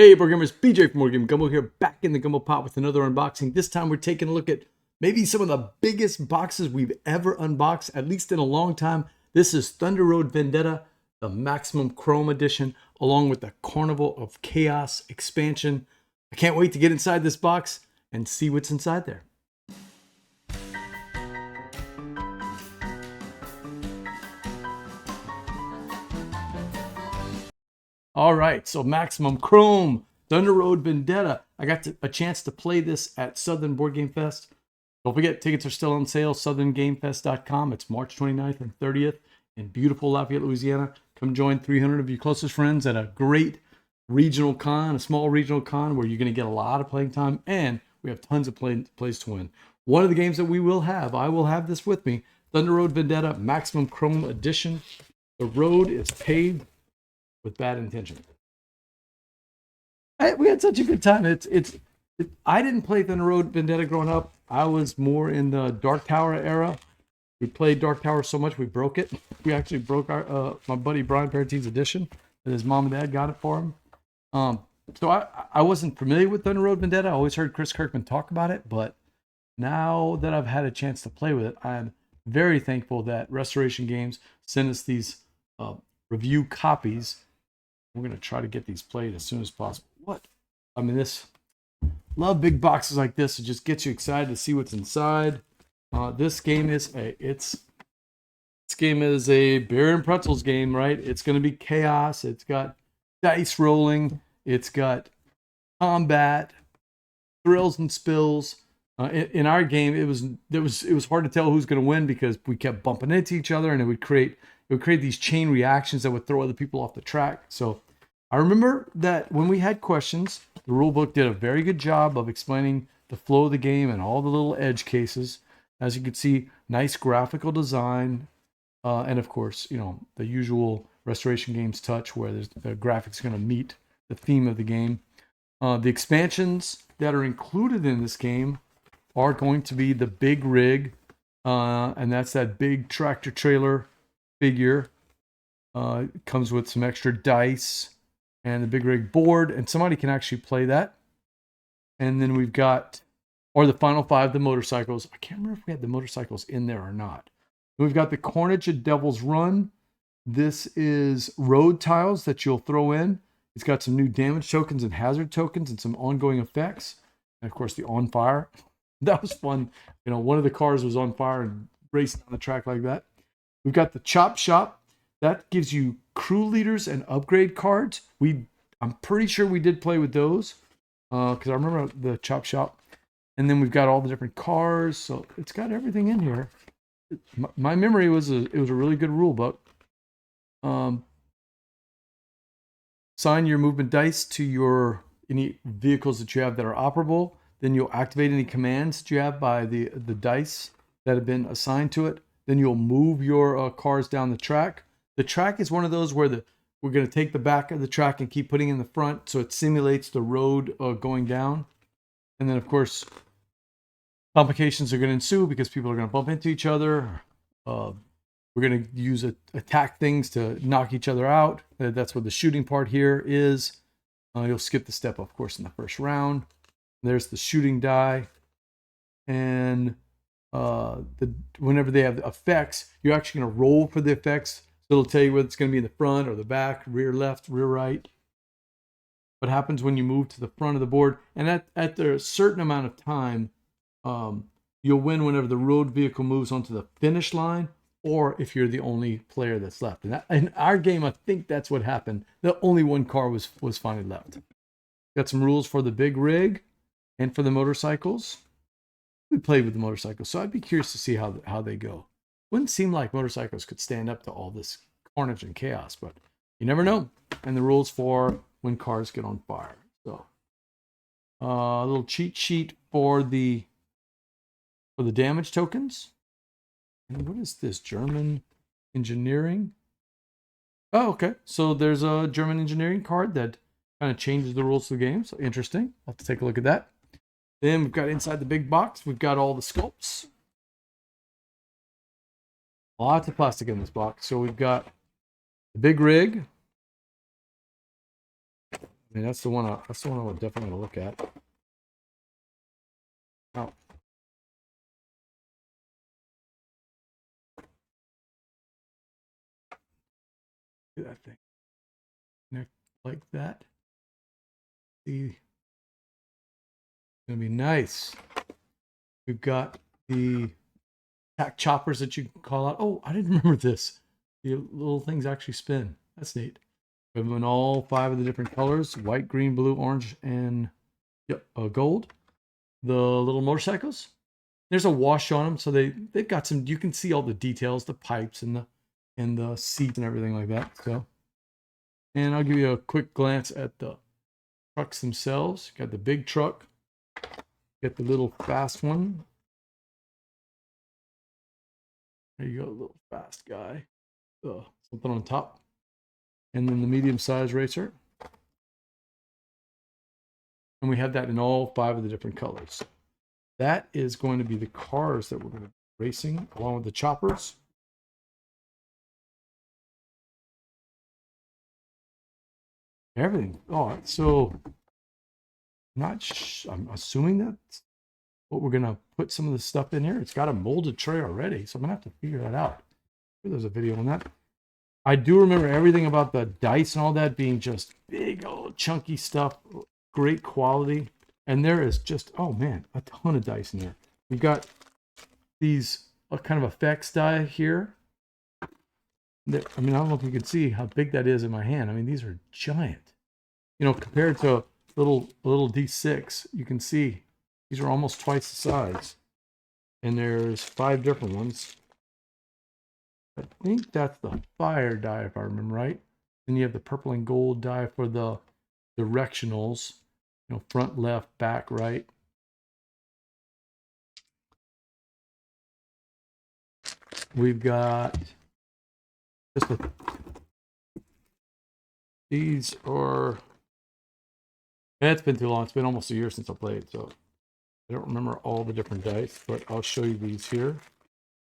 Hey, board gamers, BJ from Game Gumbo here, back in the Gumbo Pot with another unboxing. This time we're taking a look at maybe some of the biggest boxes we've ever unboxed, at least in a long time. This is Thunder Road Vendetta, the Maximum Chrome Edition, along with the Carnival of Chaos expansion. I can't wait to get inside this box and see what's inside there. All right, so Maximum Chrome, Thunder Road Vendetta. I got a chance to play this at Southern Board Game Fest. Don't forget, tickets are still on sale, southerngamefest.com. It's March 29th and 30th in beautiful Lafayette, Louisiana. Come join 300 of your closest friends at a great regional con, a small regional con where you're going to get a lot of playing time, and we have tons of plays to win. One of the games that we will have, I will have this with me, Thunder Road Vendetta Maximum Chrome Edition. The road is paved with bad intention. We had such a good time. I didn't play Thunder Road Vendetta growing up. I was more in the Dark Tower era. We played Dark Tower so much we broke it. We actually broke our my buddy Brian Paratine's edition, and his mom and dad got it for him. So I wasn't familiar with Thunder Road Vendetta. I always heard Chris Kirkman talk about it, but now that I've had a chance to play with it, I'm very thankful that Restoration Games sent us these review copies. We're going to try to get these played as soon as possible. Love big boxes like this. It just gets you excited to see what's inside. This game is a beer and pretzels game, right? It's going to be chaos. It's got dice rolling. It's got combat, thrills and spills. In our game, it was hard to tell who's going to win because we kept bumping into each other, and it would create these chain reactions that would throw other people off the track. So I remember that when we had questions, the rule book did a very good job of explaining the flow of the game and all the little edge cases. As you can see, nice graphical design, and of course, the usual Restoration Games touch where the graphics going to meet the theme of the game. The expansions that are included in this game are going to be the big rig, and that's that big tractor trailer figure. It comes with some extra dice and the big rig board, and somebody can actually play that. And then we've got, or the final five, the motorcycles. I can't remember if we had the motorcycles in there or not. We've got the Carnage of Devil's Run. This is road tiles that you'll throw in. It's got some new damage tokens and hazard tokens and some ongoing effects. And of course, the on fire. That was fun. One of the cars was on fire and racing on the track like that. We've got the Chop Shop. That gives you crew leaders and upgrade cards. I'm pretty sure we did play with those because I remember the Chop Shop. And then we've got all the different cars. So it's got everything in here. My memory was it was a really good rule book. Assign your movement dice to any vehicles that you have that are operable. Then you'll activate any commands that you have by the dice that have been assigned to it. Then you'll move your cars down the track. The track is one of those where we're going to take the back of the track and keep putting in the front, so it simulates the road going down. And then, of course, complications are going to ensue because people are going to bump into each other. We're going to use attack things to knock each other out. That's what the shooting part here is. You'll skip the step, of course, in the first round. There's the shooting die. And whenever they have effects, you're actually going to roll for the effects. So it'll tell you whether it's going to be in the front or the back, rear left, rear right. What happens when you move to the front of the board. And at a certain amount of time, you'll win whenever the road vehicle moves onto the finish line, or if you're the only player that's left. And in our game, I think that's what happened. The only one car was finally left. Got some rules for the big rig and for the motorcycles. We played with the motorcycles, so I'd be curious to see how they go. Wouldn't seem like motorcycles could stand up to all this carnage and chaos, but you never know. And the rules for when cars get on fire. So a little cheat sheet for the damage tokens. And what is this? German engineering? Oh, okay. So there's a German engineering card that kind of changes the rules of the game. So interesting. I'll have to take a look at that. Then we've got inside the big box, we've got all the sculpts. Lots of plastic in this box. So we've got the big rig, I mean, that's the one. That's the one I would definitely look at. Oh. Look at that thing. Connect like that. See, it's gonna be nice. We've got the tack choppers that you can call out. Oh, I didn't remember this. The little things actually spin. That's neat. We have them in all 5 of the different colors: white, green, blue, orange, and gold. The little motorcycles. There's a wash on them, so they've got some. You can see all the details, the pipes and the seats and everything like that. So, and I'll give you a quick glance at the trucks themselves. Got the big truck. Get the little fast one. There you go, little fast guy. Something on top. And then the medium-sized racer. And we have that in all 5 of the different colors. That is going to be the cars that we're going to be racing, along with the choppers. Everything. Oh, so I'm assuming that's what we're going to put some of the stuff in here. It's got a molded tray already, so I'm going to have to figure that out. There's a video on that. I do remember everything about the dice and all that being just big, old chunky stuff, great quality. And there is just, oh man, a ton of dice in there. We've got these kind of effects die here. I mean, I don't know if you can see how big that is in my hand. I mean, these are giant. You know, compared to a little D6, you can see these are almost twice the size. And there's 5 different ones. I think that's the fire die, if I remember right. Then you have the purple and gold die for the directionals. You know, front, left, back, right. We've got just these are. It's been too long. It's been almost a year since I played, so I don't remember all the different dice. But I'll show you these here.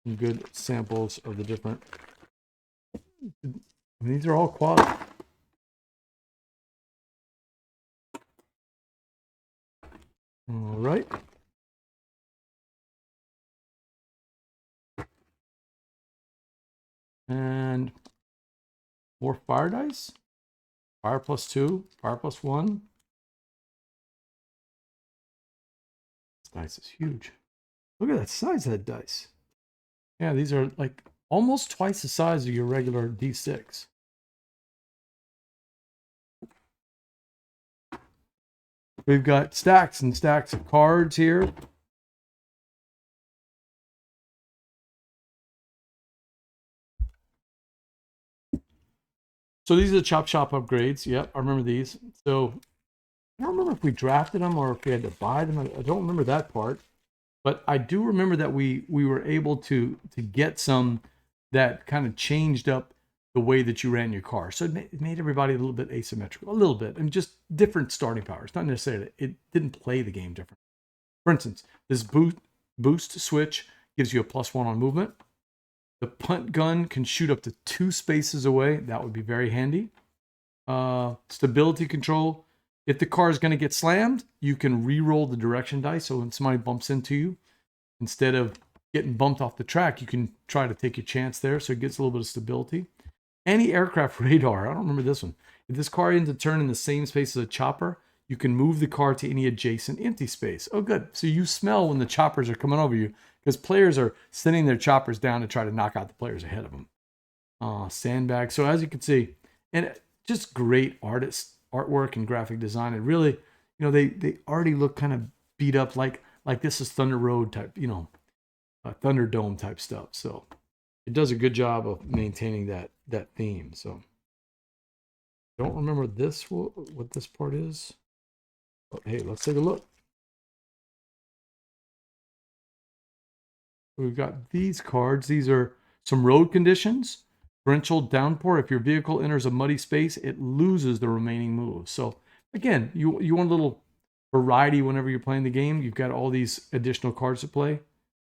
Some good samples of the different. I mean, these are all quality. All right. And more fire dice. Fire +2, fire +1. This dice is huge. Look at that size of that dice. Yeah, these are like almost twice the size of your regular D6. We've got stacks and stacks of cards here. So these are the Chop Shop upgrades. Yep, I remember these. So I don't remember if we drafted them or if we had to buy them. I don't remember that part. But I do remember that we were able to get some that kind of changed up the way that you ran your car. So it made everybody a little bit asymmetrical, a little bit, and just different starting powers. Not necessarily, it didn't play the game different. For instance, this boost switch gives you a +1 on movement. The punt gun can shoot up to 2 spaces away. That would be very handy. Stability control. If the car is going to get slammed, you can re-roll the direction dice. So when somebody bumps into you, instead of getting bumped off the track, you can try to take your chance there. So it gets a little bit of stability. Anti-aircraft radar. I don't remember this one. If this car ends a turn in the same space as a chopper, you can move the car to any adjacent empty space. Oh, good. So you smell when the choppers are coming over you because players are sending their choppers down to try to knock out the players ahead of them. Sandbag. So as you can see, and just great artwork and graphic design. And really, you know, they already look kind of beat up like this is Thunder Road type, you know, Thunderdome type stuff. So it does a good job of maintaining that theme. So I don't remember this, what this part is. But hey, let's take a look. We've got these cards. These are some road conditions. Torrential downpour. If your vehicle enters a muddy space, it loses the remaining moves. So again, you want a little variety whenever you're playing the game. You've got all these additional cards to play.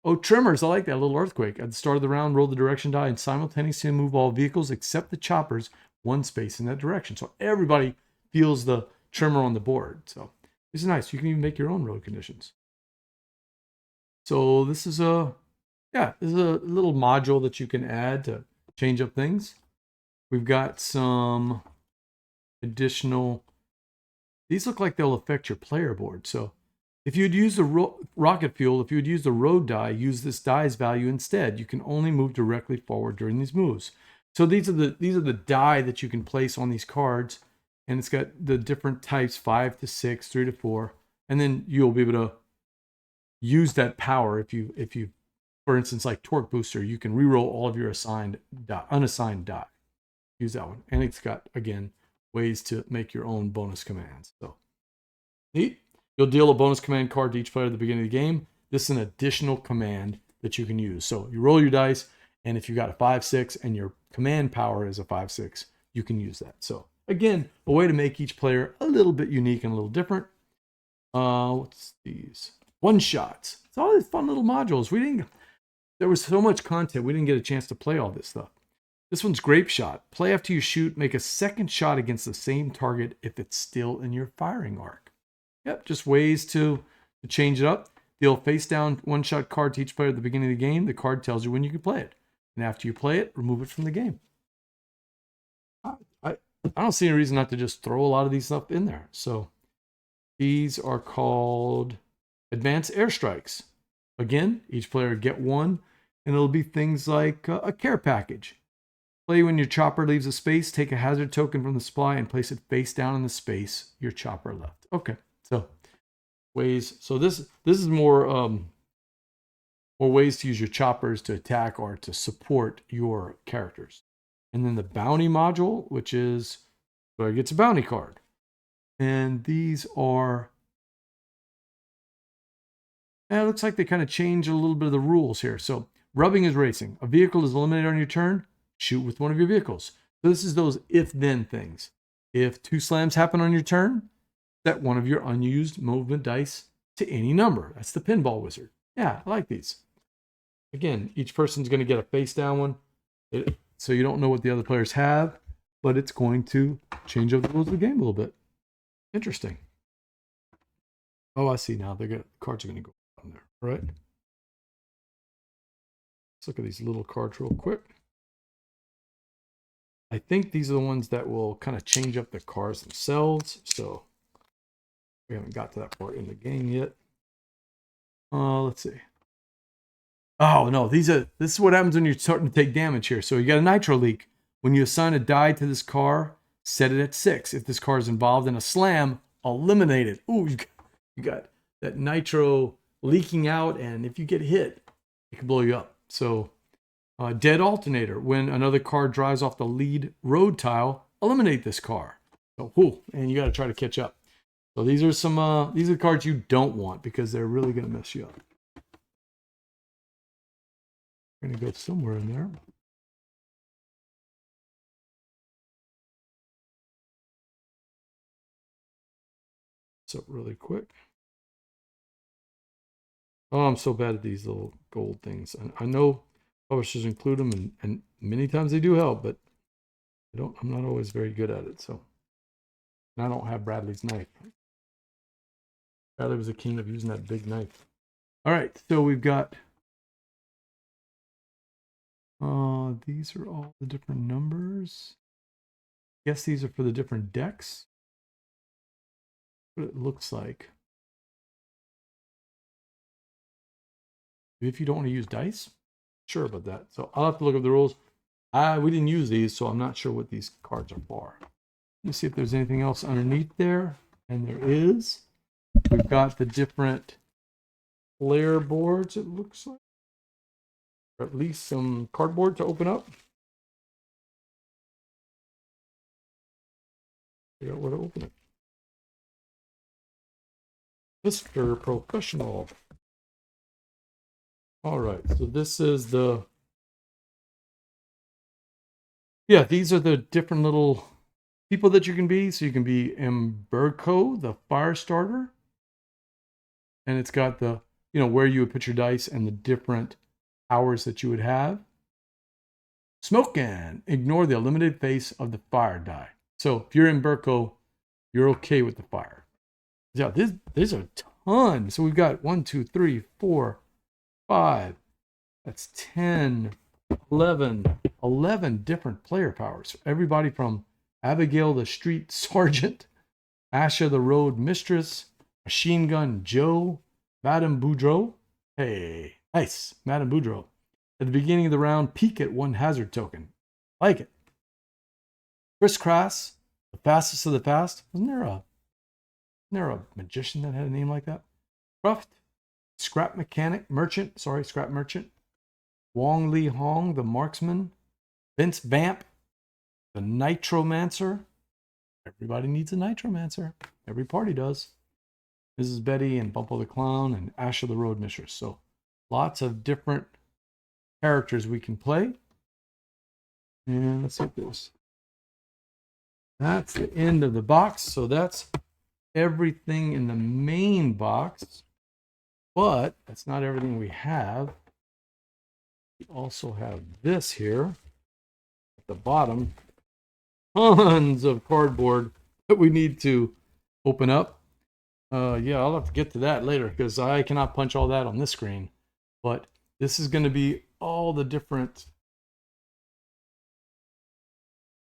Oh, trimmers. I like that. A little earthquake. At the start of the round, roll the direction die and simultaneously move all vehicles except the choppers 1 space in that direction. So everybody feels the trimmer on the board. So this is nice. You can even make your own road conditions. So this is a little module that you can add to change up things. We've got some additional. These look like they'll affect your player board. So if you'd use the rocket fuel, if you would use the road die, use this die's value instead. You can only move directly forward during these moves. So these are the die that you can place on these cards, and it's got the different types: 5 to 6, 3 to 4, and then you'll be able to use that power if you, for instance, like torque booster, you can reroll all of your unassigned die. Use that one, and it's got again ways to make your own bonus commands. So neat. You'll deal a bonus command card to each player at the beginning of the game. This is an additional command that you can use. So you roll your dice, and if you got a 5-6 and your command power is a 5-6, you can use that. So again, a way to make each player a little bit unique and a little different. What's these? One shots. It's all these fun little modules. There was so much content, we didn't get a chance to play all this stuff. This one's grape shot. Play after you shoot, make a second shot against the same target if it's still in your firing arc. Yep, just ways to change it up. Deal face down one-shot card to each player at the beginning of the game. The card tells you when you can play it. And after you play it, remove it from the game. I don't see any reason not to just throw a lot of these stuff in there. So these are called Advanced Airstrikes. Again, each player get one, and it'll be things like a care package. Play when your chopper leaves a space, take a hazard token from the supply and place it face down in the space your chopper left. Okay. So ways. So this is more ways to use your choppers to attack or to support your characters. And then the bounty module, which is where it gets a bounty card. And these are. It looks like they kind of change a little bit of the rules here. So rubbing is racing. A vehicle is eliminated on your turn. Shoot with one of your vehicles. So this is those if-then things. If 2 slams happen on your turn, set one of your unused movement dice to any number. That's the pinball wizard. Yeah, I like these. Again, each person's going to get a face down one. So you don't know what the other players have, but it's going to change up the rules of the game a little bit. Interesting. Oh, I see now. The cards are going to go on there, right? Let's look at these little cards real quick. I think these are the ones that will kind of change up the cards themselves. So we haven't got to that part in the game yet. Let's see. Oh no, this is what happens when you're starting to take damage here. So you got a nitro leak. When you assign a die to this car, set it at 6. If this car is involved in a slam, eliminate it. Ooh, you got that nitro leaking out, and if you get hit, it can blow you up. So dead alternator. When another car drives off the lead road tile, eliminate this car. So, and you got to try to catch up. So these are the cards you don't want because they're really going to mess you up. We're going to go somewhere in there. So really quick. Oh, I'm so bad at these little gold things. And I know publishers include them, and many times they do help, but I'm not always very good at it. So, and I don't have Bradley's knife. Bradley was a king of using that big knife. All right, so we've got. These are all the different numbers. I guess these are for the different decks. What it looks like. If you don't want to use dice, sure about that. So I'll have to look up the rules. We didn't use these, so I'm not sure what these cards are for. Let me see if there's anything else underneath there. And there is. We've got the different player boards, it looks like. Or at least some cardboard to open up. Figure out where to open it. Mr. Professional. All right, so this is these are the different little people that you can be. So you can be Emberco, the fire starter. And it's got the, where you would put your dice and the different powers that you would have. Smokin', ignore the eliminated face of the fire die. So if you're Emberco, you're okay with the fire. Yeah, there's a ton. So we've got 1, 2, 3, 4, 5. That's 10, 11 different player powers. Everybody from Abigail the Street Sergeant, Asha the Road Mistress, Machine Gun Joe, Madame Boudreaux. Hey, nice, Madame Boudreaux. At the beginning of the round, peek at 1 hazard token. Like it. Crisscross, the fastest of the fast. Wasn't there a magician that had a name like that? Cruft, Scrap Merchant. Wong Li Hong, the Marksman. Vince Vamp, the Nitromancer. Everybody needs a Nitromancer. Every party does. Mrs. Betty and Bumpo the Clown and Asha the Road Mistress. So lots of different characters we can play. And let's see if there's... That's the end of the box. So that's everything in the main box. But that's not everything we have. We also have this here at the bottom. Tons of cardboard that we need to open up. Yeah, I'll have to get to that later because I cannot punch all that on this screen. But this is going to be all the different...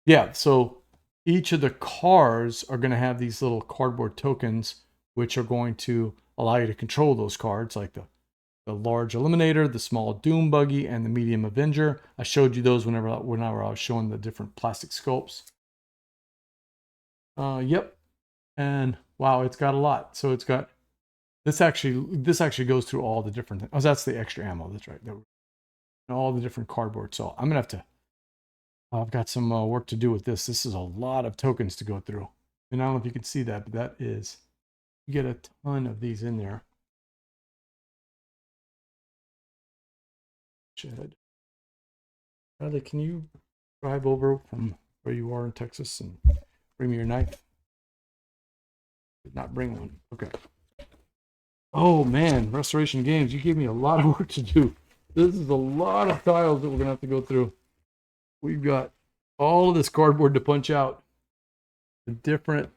Yeah, so each of the cars are going to have these little cardboard tokens, which are going to allow you to control those cards, like the large Eliminator, the small Doom Buggy, and the medium Avenger. I showed you those whenever I was showing the different plastic sculpts. Yep. And wow, it's got a lot. So it's got this actually goes through all the different things. Oh, that's the extra ammo. That's right. All the different cardboard. So I'm gonna have to. I've got some work to do with this. This is a lot of tokens to go through. And I don't know if you can see that, but that is, you get a ton of these in there. Bradley, can you drive over from where you are in Texas and bring me your knife? Did not bring one. Okay. Oh man, Restoration Games, you gave me a lot of work to do. This is a lot of tiles that we're gonna have to go through. We've got all of this cardboard to punch out. The different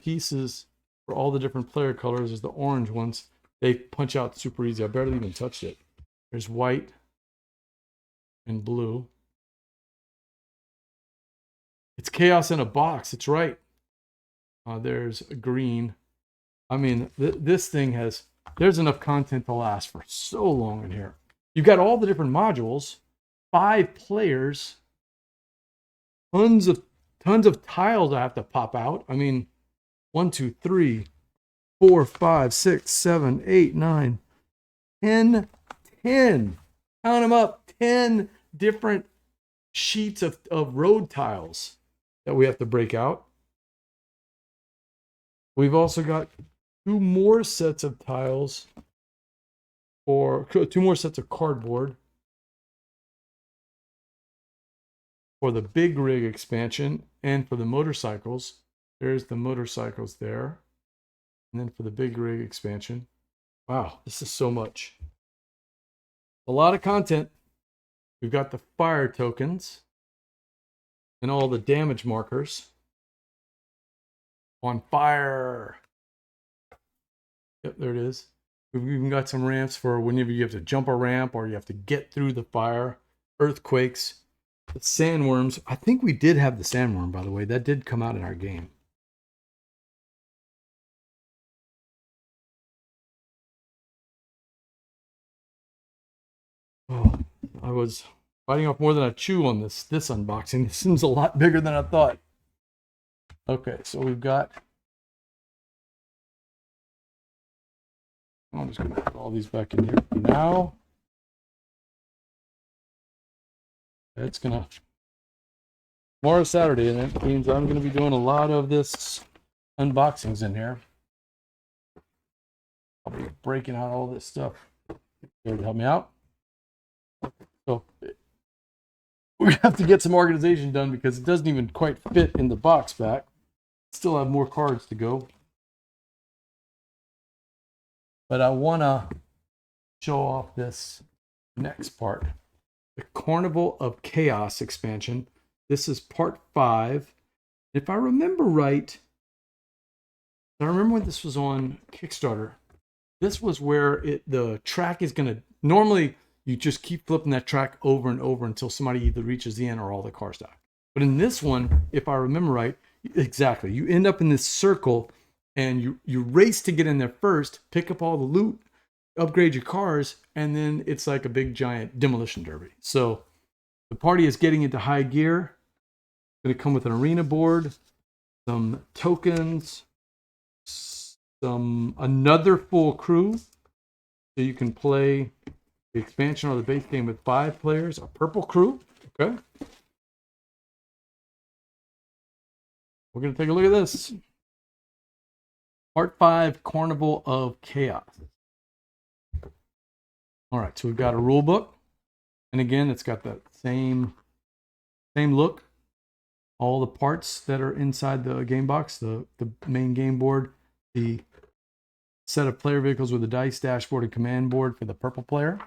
pieces for all the different player colors is the orange ones. They punch out super easy. I barely even touched it. There's white and blue. It's chaos in a box. It's right. There's green. I mean, this thing has, there's enough content to last for so long in here. You've got all the different modules, 5 players, tons of tiles I have to pop out. I mean, 1, 2, 3, 4, 5, 6, 7, 8, 9, 10. Count them up. 10 different sheets of road tiles that we have to break out. We've also got 2 more sets of tiles, or 2 more sets of cardboard for the big rig expansion and for the motorcycles. There's the motorcycles there. And then for the big rig expansion. Wow, this is so much. A lot of content. We've got the fire tokens and all the damage markers. On fire. Yep, there it is. We've even got some ramps for whenever you have to jump a ramp or you have to get through the fire. Earthquakes. The sandworms. I think we did have the sandworm, by the way. That did come out in our game. Oh, I was biting off more than I chew on this unboxing. This seems a lot bigger than I thought. Okay, so we've got... I'm just going to put all these back in here for now. It's going to... Tomorrow's Saturday, and that means I'm going to be doing a lot of this unboxings in here. I'll be breaking out all this stuff. Here to help me out. So we have to get some organization done because it doesn't even quite fit in the box back. Still have more cards to go. But I want to show off this next part. The Carnival of Chaos expansion. This is part 5. If I remember right, I remember when this was on Kickstarter. This was where the track is going to, normally you just keep flipping that track over and over until somebody either reaches the end or all the cars die. But in this one, if I remember right, exactly, you end up in this circle and you race to get in there first, pick up all the loot, upgrade your cars, and then it's like a big giant demolition derby. So the party is getting into high gear. It's going to come with an arena board, some tokens, another full crew, so you can play the expansion or the base game with 5 players, a purple crew. Okay. We're going to take a look at this. Part 5, Carnival of Chaos. All right, so we've got a rule book. And again, it's got that same look. All the parts that are inside the game box, the main game board, the set of player vehicles with a dice, dashboard, and command board for the purple player.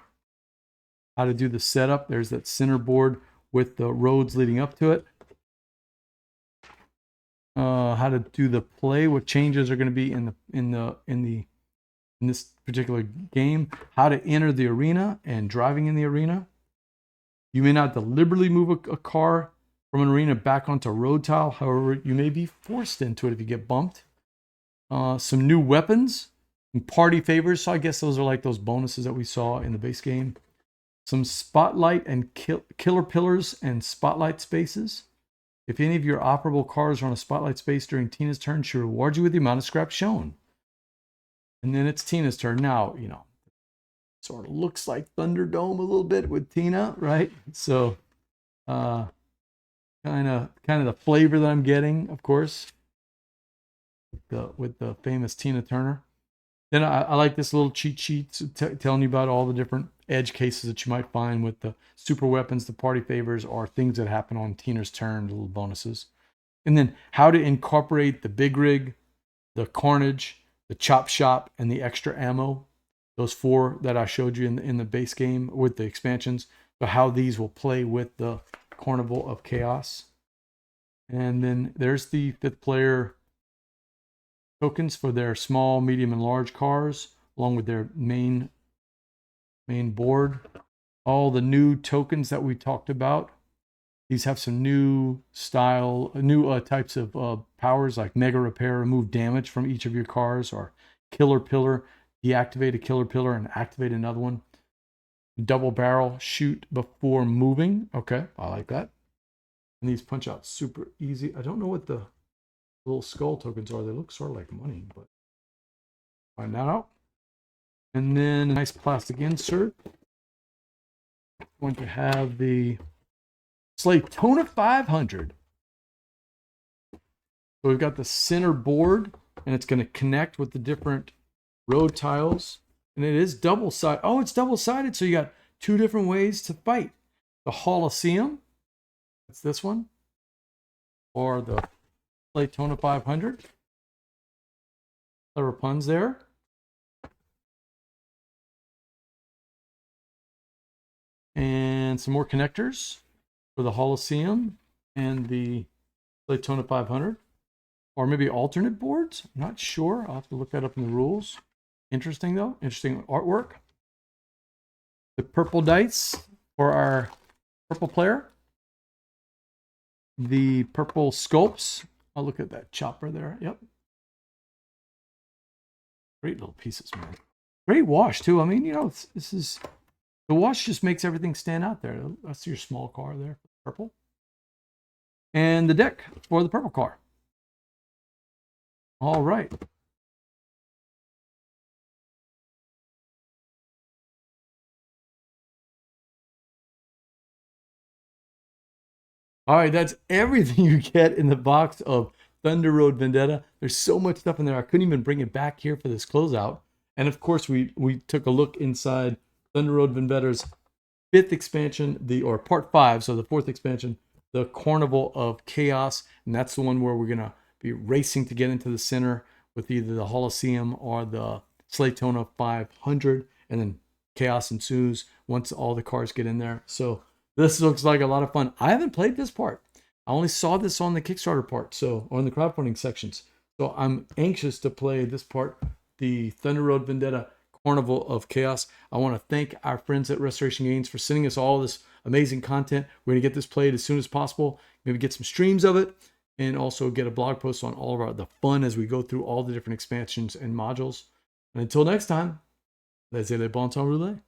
How to do the setup. There's that center board with the roads leading up to it. How to do the play, what changes are going to be in this particular game. How to enter the arena and driving in the arena. You may not deliberately move a car from an arena back onto a road tile. However, you may be forced into it if you get bumped. Some new weapons and party favors. So I guess those are like those bonuses that we saw in the base game. Some spotlight and killer pillars and spotlight spaces. If any of your operable cars are on a spotlight space during Tina's turn, she rewards you with the amount of scrap shown. And then it's Tina's turn. Now, sort of looks like Thunderdome a little bit with Tina, right? So, kind of the flavor that I'm getting, of course, with the famous Tina Turner. Then I like this little cheat sheet telling you about all the different edge cases that you might find with the super weapons, the party favors, or things that happen on Tina's turn, little bonuses. And then how to incorporate the big rig, the carnage, the chop shop, and the extra ammo. Those 4 that I showed you in the base game with the expansions. So how these will play with the Carnival of Chaos. And then there's the 5th player tokens for their small, medium, and large cars, along with their main board. All the new tokens that we talked about. These have some new types of powers, like mega repair, remove damage from each of your cars, or killer pillar, deactivate a killer pillar and activate another one. Double barrel, shoot before moving. Okay, I like that. And these punch out super easy. I don't know what the little skull tokens are. They look sort of like money, but find that out. And then a nice plastic insert. Going to have the Slaytona 500. So we've got the center board, and it's going to connect with the different road tiles. And it is double-sided. Oh, it's double-sided, so you got 2 different ways to fight. The Coliseum, that's this one, or the Slaytona 500. Clever puns there. And some more connectors for the Coliseum and the Slaytona 500. Or maybe alternate boards. I'm not sure. I'll have to look that up in the rules. Interesting, though. Interesting artwork. The purple dice for our purple player. The purple sculpts. I'll look at that chopper there. Yep. Great little pieces, man. Great wash, too. I mean, this is... The wash just makes everything stand out there. That's your small car there, purple. And the deck for the purple car. All right. All right, that's everything you get in the box of Thunder Road Vendetta. There's so much stuff in there. I couldn't even bring it back here for this closeout. And of course, we took a look inside Thunder Road Vendetta's 5th expansion, or part 5, so the 4th expansion, the Carnival of Chaos. And that's the one where we're going to be racing to get into the center with either the Coliseum or the Slaytona 500. And then chaos ensues once all the cars get in there. So this looks like a lot of fun. I haven't played this part. I only saw this on the Kickstarter part, so on the crowdfunding sections. So I'm anxious to play this part, the Thunder Road Vendetta Carnival of Chaos. I want to thank our friends at Restoration Games for sending us all this amazing content. We're going to get this played as soon as possible. Maybe get some streams of it, and also get a blog post on all of the fun as we go through all the different expansions and modules. And until next time, laissez les bon temps rouler.